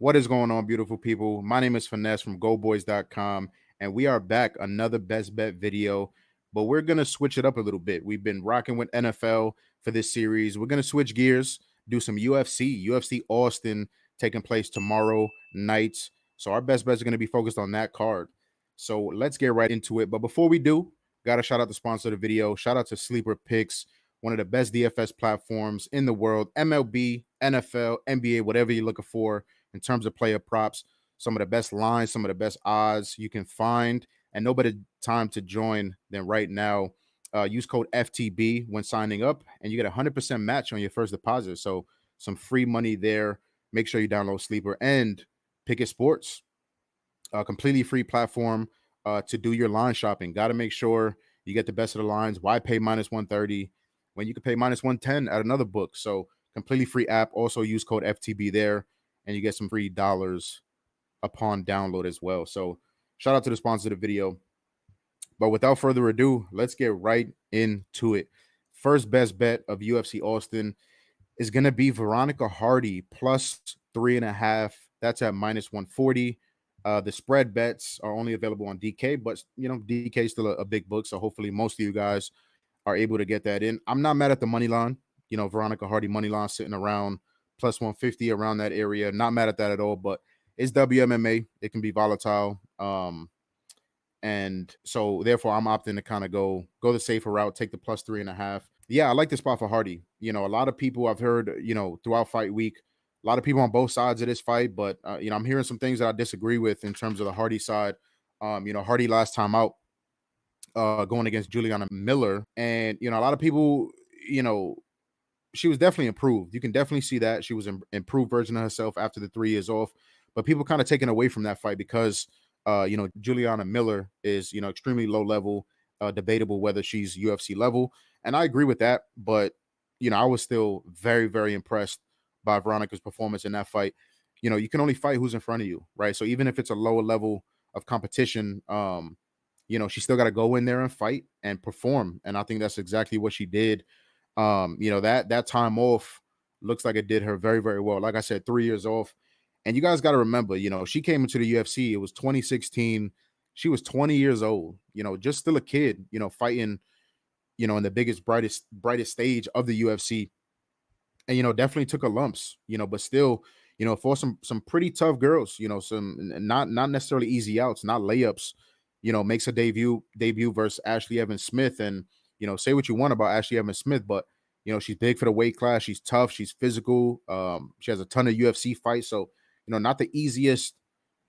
What is going on, beautiful people? My name is Finesse from GoBoys.com, and we are back another best bet video. But we're gonna switch it up a little bit. We've been rocking with NFL for this series. We're gonna switch gears, do some UFC Austin taking place tomorrow night. So our best bets are gonna be focused on that card. So let's get right into it. But before we do, gotta shout out the sponsor of the video. Shout out to Sleeper Picks, one of the best DFS platforms in the world. MLB, NFL, NBA, whatever you're looking for in terms of player props, some of the best lines, some of the best odds you can find, and no better time to join than right now. Use code FTB when signing up, and you get a 100% match on your first deposit. So some free money there. Make sure you download Sleeper and Pick It Sports, a completely free platform to do your line shopping. Got to make sure you get the best of the lines. Why pay minus 130 when you can pay minus 110 at another book? So completely free app. Also use code FTB there, and you get some free dollars upon download as well. So shout out to the sponsor of the video. But without further ado, let's get right into it. First best bet of UFC Austin is going to be Veronica Hardy plus 3.5. That's at minus 140. The spread bets are only available on DK, but DK is still a big book, so hopefully most of you guys are able to get that in. I'm not mad at the money line. Veronica Hardy money line sitting around plus 150 around that area. Not mad at that at all, but it's WMMA. It can be volatile. And so therefore I'm opting to kind of go the safer route, take the plus 3.5. Yeah, I like the spot for Hardy. A lot of people I've heard, throughout fight week, a lot of people on both sides of this fight, but I'm hearing some things that I disagree with in terms of the Hardy side. Hardy last time out, going against Juliana Miller, and a lot of people, she was definitely improved. You can definitely see that she was an improved version of herself after the 3 years off. But people kind of taken away from that fight because Juliana Miller is extremely low level, debatable whether she's UFC level, and I agree with that. But I was still very, very impressed by Veronica's performance in that fight. You can only fight who's in front of you, right? So even if it's a lower level of competition, she still got to go in there and fight and perform, and I think that's exactly what she did. That time off looks like it did her very, very well. Like I said, 3 years off. And you guys got to remember, she came into the UFC. It was 2016. She was 20 years old, just still a kid, fighting, in the biggest, brightest stage of the UFC. And, definitely took her lumps, but still, for some pretty tough girls, some not necessarily easy outs, not layups, makes a debut versus Ashley Evans Smith. And, say what you want about Ashley Evans Smith, but she's big for the weight class. She's tough. She's physical. She has a ton of UFC fights. So, not the easiest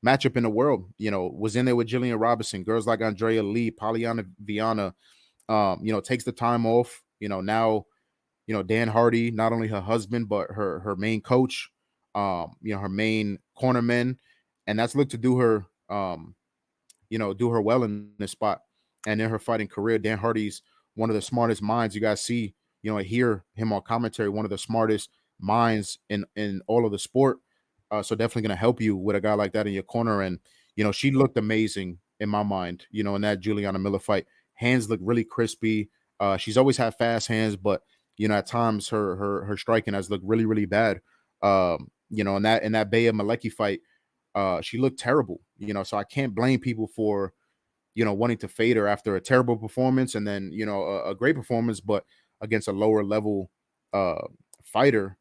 matchup in the world. Was in there with Jillian Robinson, girls like Andrea Lee, Polyana Viana. Takes the time off. Now, Dan Hardy, not only her husband, but her main coach, her main cornerman, and that's looked to do her, do her well in this spot and in her fighting career. Dan Hardy's one of the smartest minds you guys see, hear him on commentary, one of the smartest minds in all of the sport. So definitely going to help you with a guy like that in your corner. And, she looked amazing in my mind, in that Juliana Miller fight. Hands look really crispy. She's always had fast hands, but, at times her striking has looked really, really bad. In that Bea Malecki fight, she looked terrible, so I can't blame people for, wanting to fade her after a terrible performance and then, a great performance, but against a lower level fighter.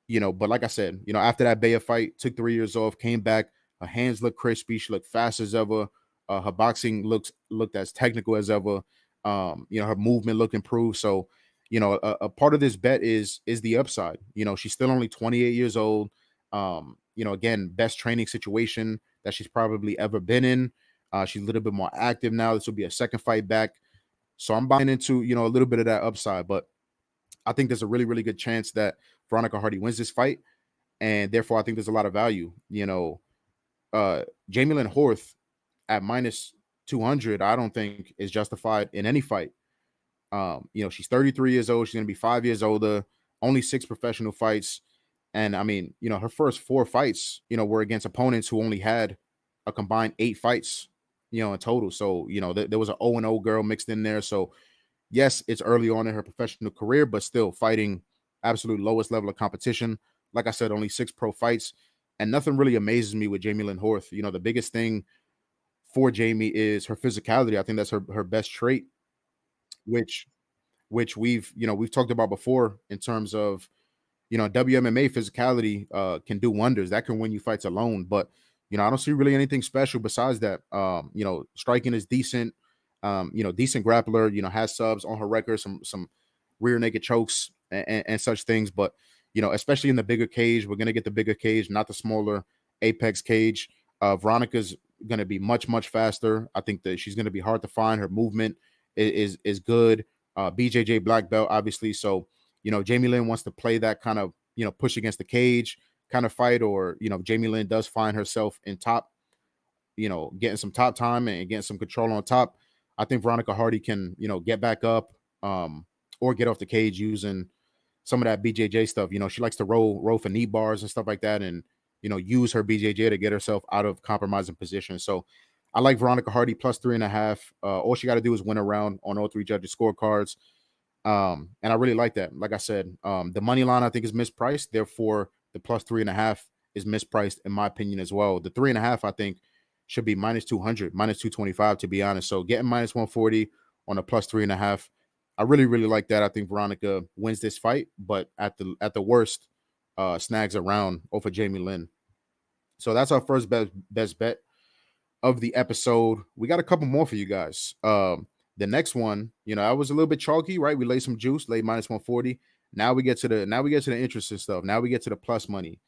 But like I said, after that Bea fight, took 3 years off, came back. Her hands looked crispy. She looked fast as ever. Her boxing looked as technical as ever. Her movement looked improved. So, a part of this bet is the upside. She's still only 28 years old. Again, best training situation that she's probably ever been in. She's a little bit more active now. This will be a second fight back. So I'm buying into, a little bit of that upside, but I think there's a really, really good chance that Veronica Hardy wins this fight. And therefore, I think there's a lot of value. Jamie Lynn Horth at minus 200, I don't think is justified in any fight. She's 33 years old. She's going to be 5 years older, only 6 professional fights. And I mean, her first 4 fights, were against opponents who only had a combined 8 fights, in total. So, there was an 0-0 girl mixed in there. So, yes, it's early on in her professional career, but still fighting absolute lowest level of competition. Like I said, only 6 pro fights. And nothing really amazes me with Jamie Lynn Horth. The biggest thing for Jamie is her physicality. I think that's her best trait, which we've talked about before in terms of WMMA physicality can do wonders. That can win you fights alone. But I don't see really anything special besides that. Striking is decent. Decent grappler. Has subs on her record, some rear naked chokes and such things. But especially in the bigger cage, we're gonna get the bigger cage, not the smaller apex cage. Veronica's gonna be much faster. I think that she's gonna be hard to find. Her movement is good. BJJ black belt, obviously. So Jamie Lynn wants to play that kind of, push against the cage kind of fight, or, Jamie Lynn does find herself in top, getting some top time and getting some control on top. I think Veronica Hardy can, get back up or get off the cage using some of that BJJ stuff. She likes to roll for knee bars and stuff like that, and, use her BJJ to get herself out of compromising positions. So I like Veronica Hardy plus 3.5. All she got to do is win a round on all three judges' scorecards. And I really like that. Like I said, the money line I think is mispriced. Therefore, the plus 3.5 is mispriced in my opinion as well. The 3.5 I think should be minus 200, minus 225 to be honest. So getting minus 140 on a plus 3.5, I really like that. I think Veronica wins this fight, but at the worst, snags a round over Jamie Lynn. So that's our first best bet of the episode. We got a couple more for you guys. The next one, I was a little bit chalky, right? We laid some juice, laid minus 140. Now we get to the interesting stuff. Now we get to the plus money.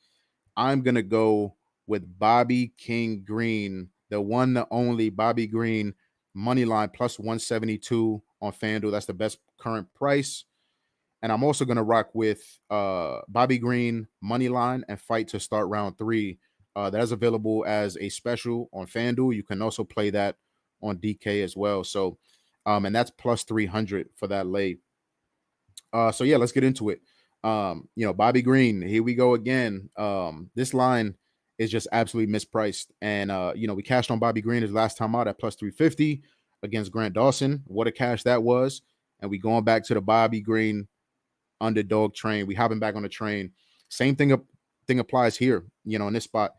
I'm gonna go with Bobby King Green, the one, the only Bobby Green money line plus 172 on FanDuel. That's the best current price. And I'm also gonna rock with Bobby Green money line and fight to start round 3. That is available as a special on FanDuel. You can also play that on DK as well. So, and that's plus 300 for that lay. So yeah, let's get into it. Bobby Green, here we go again. This line is just absolutely mispriced. And we cashed on Bobby Green his last time out at plus 350 against Grant Dawson. What a cash that was. And we going back to the Bobby Green underdog train. We hopping back on the train. Same thing applies here. In this spot,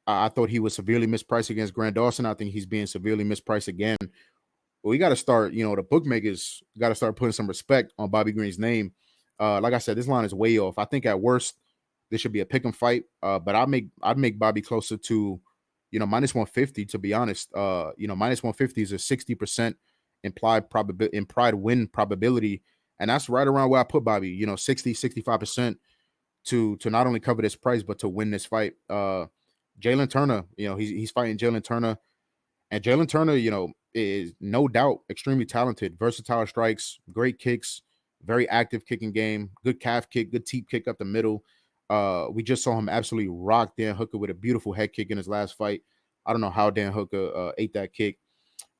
I thought he was severely mispriced against Grant Dawson. I think he's being severely mispriced again. But we got to start, the bookmakers got to start putting some respect on Bobby Green's name. Like I said, this line is way off. I think at worst, this should be a pick 'em fight. But I'd make Bobby closer to, minus 150, to be honest. Minus 150 is a 60% implied win probability. And that's right around where I put Bobby, 65% to not only cover this price, but to win this fight. Jalen Turner, he's fighting Jalen Turner. And Jalen Turner, is no doubt extremely talented, versatile strikes, great kicks, very active kicking game, good calf kick, good teep kick up the middle. We just saw him absolutely rock Dan Hooker with a beautiful head kick in his last fight. I don't know how Dan Hooker ate that kick.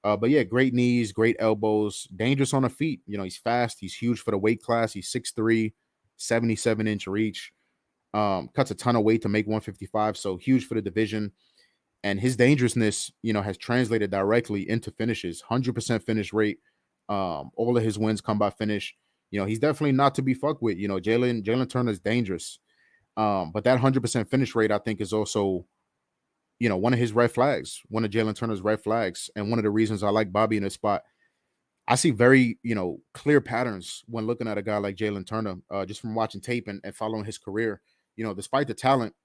But yeah, great knees, great elbows, dangerous on the feet. He's fast. He's huge for the weight class. He's 6'3", 77-inch reach. Cuts a ton of weight to make 155. So huge for the division. And his dangerousness, has translated directly into finishes. 100% finish rate. All of his wins come by finish. He's definitely not to be fucked with. Jalen Turner is dangerous. But that 100% finish rate, I think, is also, one of his red flags, one of Jalen Turner's red flags. And one of the reasons I like Bobby in this spot. I see very, clear patterns when looking at a guy like Jalen Turner, just from watching tape and following his career. Despite the talent,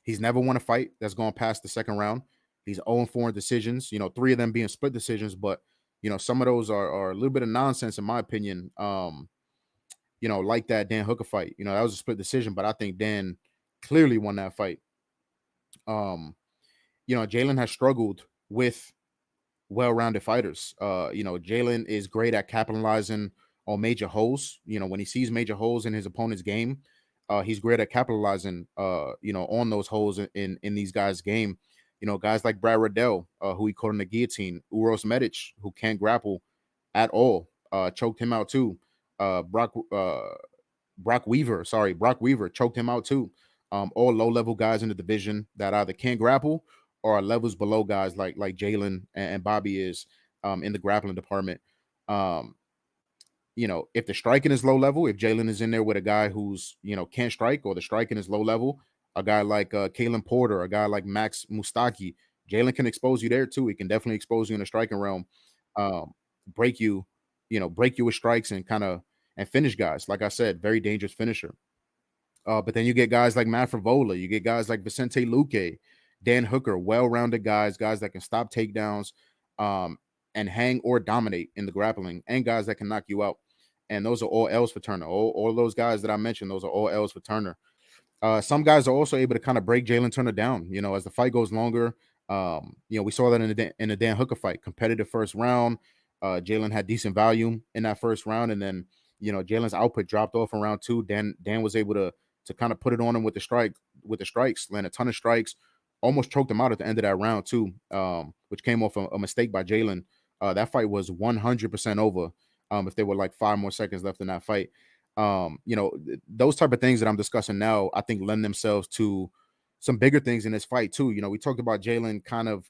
he's never won a fight that's gone past the second round. He's 0-4 in decisions, 3 of them being split decisions, but, some of those are a little bit of nonsense in my opinion. Like that Dan Hooker fight, that was a split decision, but I think Dan clearly won that fight. Jalen has struggled with well-rounded fighters. Jalen is great at capitalizing on major holes. When he sees major holes in his opponent's game, he's great at capitalizing, on those holes in these guys' game. Guys like Brad Riddell, who he caught in the guillotine, Uros Medic, who can't grapple at all, choked him out too. Brock Weaver choked him out too. All low-level guys in the division that either can't grapple or are levels below guys like Jalen and Bobby is in the grappling department. If the striking is low level, if Jalen is in there with a guy who's, can't strike, or the striking is low level, a guy like Kalen Porter, a guy like Max Mustaki. Jalen can expose you there too. He can definitely expose you in the striking realm, um, break you, break you with strikes and kind of and finish guys. Like I said, very dangerous finisher. But then you get guys like Matt Frivola, you get guys like Vicente Luque, Dan Hooker, well-rounded guys that can stop takedowns, um, and hang or dominate in the grappling, and guys that can knock you out. And those are all L's for Turner. All those guys that I mentioned, those are all L's for Turner. Some guys are also able to kind of break Jalen Turner down, as the fight goes longer. We saw that in the Dan Hooker fight, competitive first round. Jalen had decent volume in that first round, and then Jalen's output dropped off in round two. Dan was able to kind of put it on him with the strikes, land a ton of strikes, almost choked him out at the end of that round too, which came off a mistake by Jalen. That fight was 100% over. If there were like 5 more seconds left in that fight, those type of things that I'm discussing now, I think lend themselves to some bigger things in this fight too. We talked about Jalen kind of,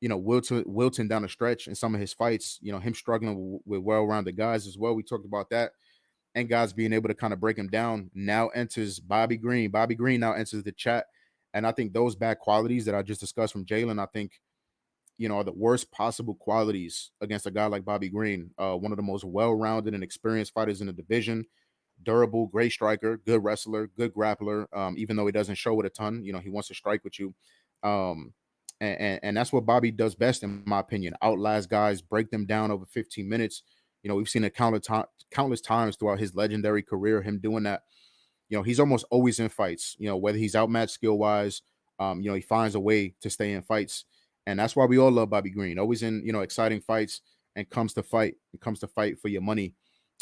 wilting down the stretch in some of his fights, him struggling with well-rounded guys as well. We talked about that, and guys being able to kind of break him down. Now enters Bobby Green. Bobby Green now enters the chat. And I think those bad qualities that I just discussed from Jalen, I think, are the worst possible qualities against a guy like Bobby Green, one of the most well-rounded and experienced fighters in the division. Durable, great striker, good wrestler, good grappler. Even though he doesn't show it a ton, he wants to strike with you. And that's what Bobby does best, in my opinion. Outlast guys, break them down over 15 minutes. We've seen it countless times throughout his legendary career, him doing that. He's almost always in fights, whether he's outmatched skill wise, he finds a way to stay in fights. And that's why we all love Bobby Green, always in, exciting fights, and comes to fight for your money.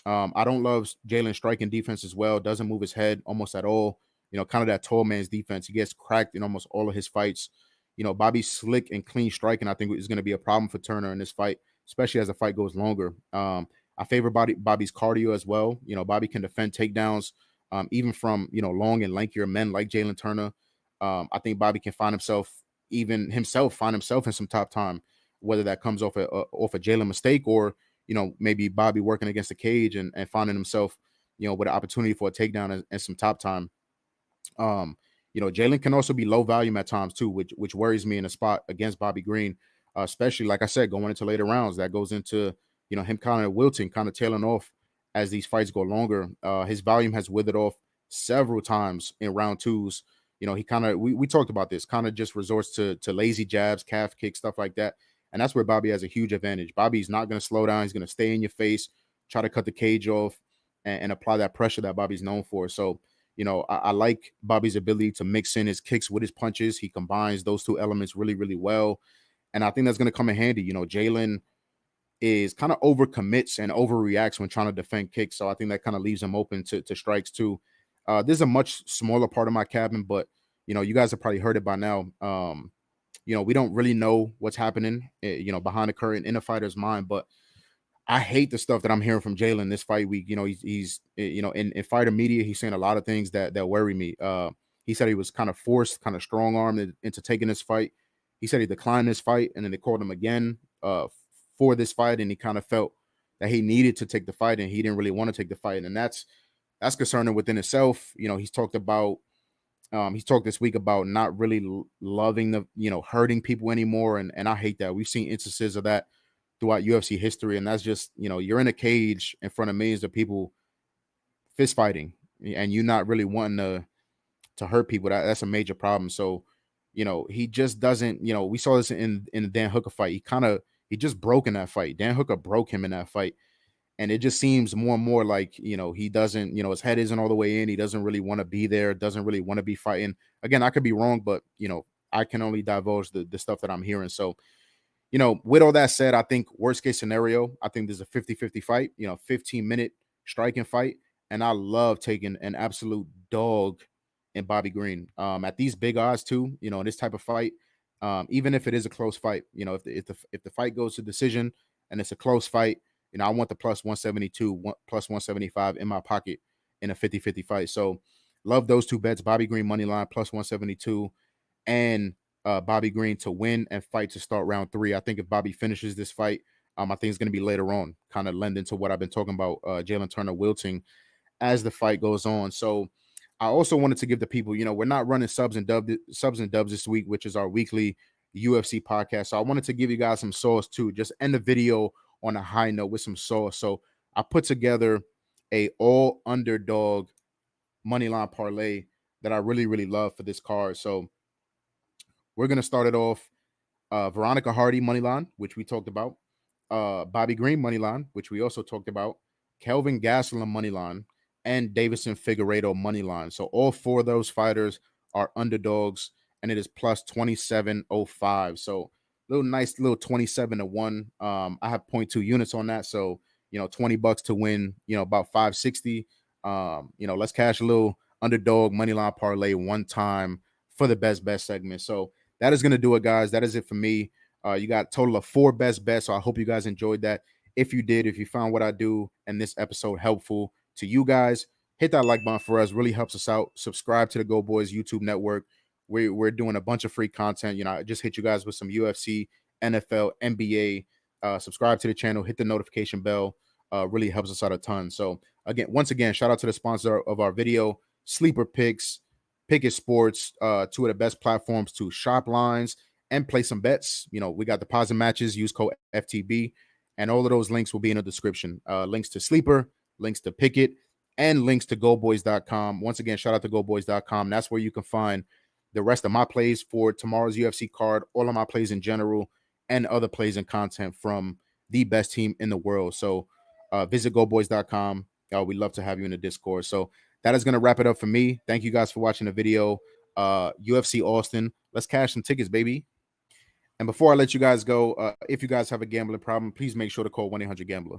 I don't love Jalen striking defense as well. Doesn't move his head almost at all. Kind of that tall man's defense. He gets cracked in almost all of his fights. Bobby's slick and clean striking, I think, is going to be a problem for Turner in this fight, especially as the fight goes longer. I favor Bobby's cardio as well. Bobby can defend takedowns, even from long and lankier men like Jalen Turner. I think Bobby can find himself in some top time, whether that comes off a Jalen mistake, or maybe Bobby working against the cage and finding himself, with an opportunity for a takedown and some top time. Jalen can also be low volume at times too, which worries me in a spot against Bobby Green, especially, like I said, going into later rounds. That goes into, him kind of wilting, kind of tailing off as these fights go longer. His volume has withered off several times in round twos. He kind of, we talked about this, kind of just resorts to lazy jabs, calf kicks, stuff like that. And that's where Bobby has a huge advantage. Bobby's not going to slow down. He's going to stay in your face, try to cut the cage off, and apply that pressure that Bobby's known for. So, I like Bobby's ability to mix in his kicks with his punches. He combines those two elements really, really well. And I think that's going to come in handy. Jalen is kind of overcommits and overreacts when trying to defend kicks. So I think that kind of leaves him open to strikes too. This is a much smaller part of my cabin, but, you guys have probably heard it by now. We don't really know what's happening, behind the curtain in a fighter's mind, but I hate the stuff that I'm hearing from Jalen this fight week. He's in fighter media, he's saying a lot of things that worry me. He said he was kind of forced, kind of strong armed into taking this fight. He said he declined this fight, and then they called him again for this fight, and he kind of felt that he needed to take the fight, and he didn't really want to take the fight, and that's concerning within itself. He's talked this week about not really loving hurting people anymore, and I hate that. We've seen instances of that throughout UFC history, and that's just, you're in a cage in front of millions of people fist fighting, and you're not really wanting to hurt people. That's a major problem. So, he just doesn't. We saw this in the Dan Hooker fight. He just broke in that fight. Dan Hooker broke him in that fight. And it just seems more and more like, he doesn't, his head isn't all the way in. He doesn't really want to be there, doesn't really want to be fighting. Again, I could be wrong, but, I can only divulge the stuff that I'm hearing. So, with all that said, I think worst case scenario, I think there's a 50-50 fight, 15-minute striking fight. And I love taking an absolute dog in Bobby Green. At these big odds too, in this type of fight, even if it is a close fight, if the fight goes to decision and it's a close fight, I want the plus 172, plus 175 in my pocket in a 50-50 fight. So love those two bets. Bobby Green money line plus 172, and Bobby Green to win and fight to start round three. I think if Bobby finishes this fight, I think it's going to be later on, kind of lend into what I've been talking about, Jalen Turner wilting as the fight goes on. So I also wanted to give the people, we're not running subs and dubs this week, which is our weekly UFC podcast. So I wanted to give you guys some sauce too. Just end the video on a high note with some sauce. So I put together a all underdog money line parlay that I really, really love for this card. So we're gonna start it off. Veronica Hardy money line, which we talked about. Bobby Green money line, which we also talked about. Kelvin Gastelum money line, and Davison Figueiredo money line. So all four of those fighters are underdogs, and it is plus 2705. So little nice little 27 to 1. I have 0.2 units on that. So $20 to win, about 560. Let's cash a little underdog money line parlay one time for the best bet segment. So that is going to do it, guys. That is it for me. You got a total of 4 best bets. So I hope you guys enjoyed that. If you did, if you found what I do in this episode helpful to you guys, hit that like button for us. Really helps us out. Subscribe to the Go Boys YouTube network. We're doing a bunch of free content. I just hit you guys with some UFC, NFL, NBA. Subscribe to the channel. Hit the notification bell. Really helps us out a ton. So once again, shout out to the sponsor of our video, Sleeper Picks. Pickett Sports, 2 of the best platforms to shop lines and play some bets. We got deposit matches. Use code FTB, and all of those links will be in the description. Links to Sleeper, links to Pickett, and links to GoBoys.com. Once again, shout out to GoBoys.com. That's where you can find the rest of my plays for tomorrow's UFC card, all of my plays in general, and other plays and content from the best team in the world. So visit GoBoys.com. We'd love to have you in the Discord. So that is going to wrap it up for me. Thank you guys for watching the video. UFC Austin. Let's cash some tickets, baby. And before I let you guys go, if you guys have a gambling problem, please make sure to call 1-800-GAMBLER.